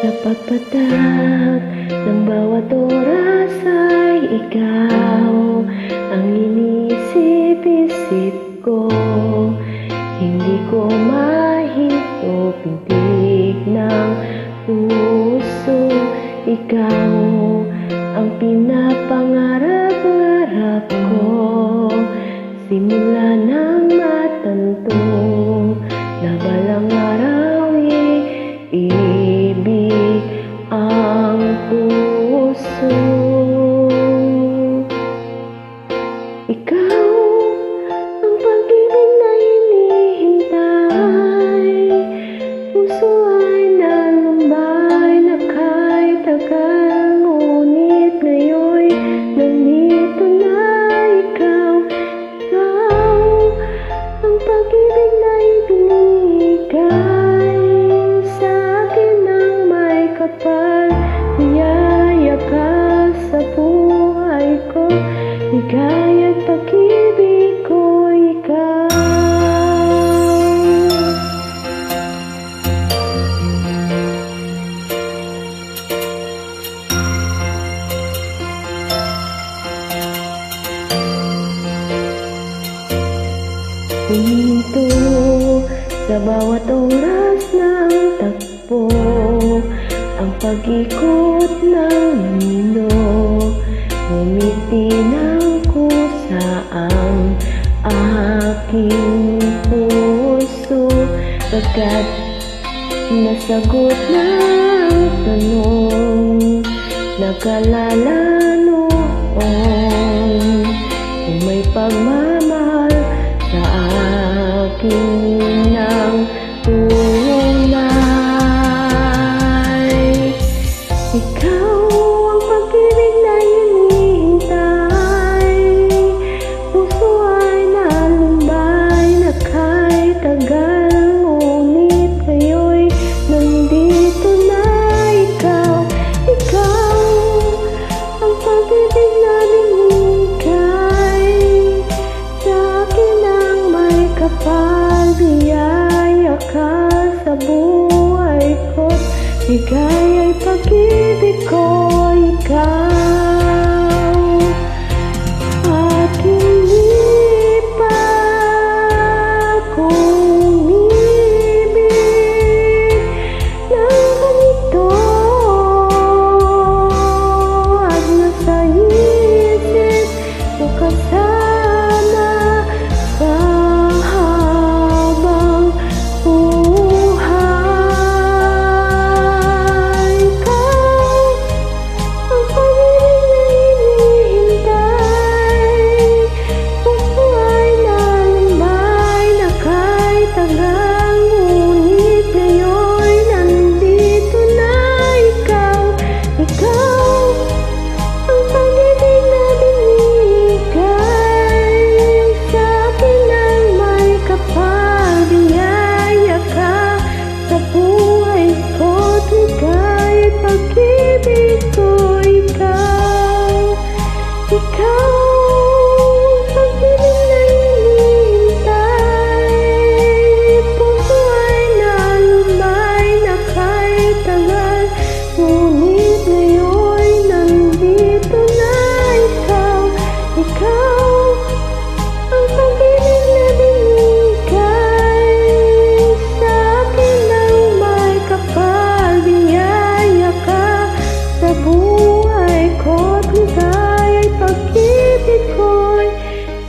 Sa pagpatak ng bawat oras ay ikaw ang inisip-isip ko. Hindi ko mahinto pintig ng puso. Ikaw ang pinapangarap-ngarap ko. Simula ng matanto na balang araw ibig ang puso. Ikaw ang pag-ibig na hinihintay. Puso ay nalumbay na kahit tagal, ngunit ngayon nandito na ikaw. Ikaw ang pag-ibig na ibinigay sa akin ng may kapal. Niyaya ka sa buhay ko, ligaya at pag-ibig ko, ikaw. Huminto sa bawat oras ng takbo, ang pag-ikot ng mundo. Ngumiti ng kusa ang aking puso, pagkat nasagot na ang tanong nakalala noon. Kung may pagmamahal sa akin ng tunay, ikaw ang pag-ibig na hinihintay. Puso ay nalumbay na kahit tagal, ngunit ngayon nandito na ikaw. Ikaw ang pag-ibig na binigay sa akin ng may kapal. Biyaya ka sa buhay ko, ligaya ay pag-ibig ko, ikaw. At hindi pa ako umibig ng ganito, at nasa isip ko kasama sa habang buhay. Ikaw ang pag-ibig na hinihintay. Puso ay nalumbay na kahit tagal, ngunit ngayon nandito na ikaw. Ikaw ang pag-ibig na binigay sa akin ng may kapal. Biyaya ka sa buhay ko, ligaya at pag-ibig ko, ikaw. Ikaw ang pag-ibig na hinihintay. Puso ay nalumbay na kahit tagal, ngunit ngayon nandito na ikaw. Ikaw ang pag-ibig na binigay sa akin ng may kapal. Biyaya ka sa buhay ko, ligaya at pag-ibig ko,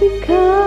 ikaw.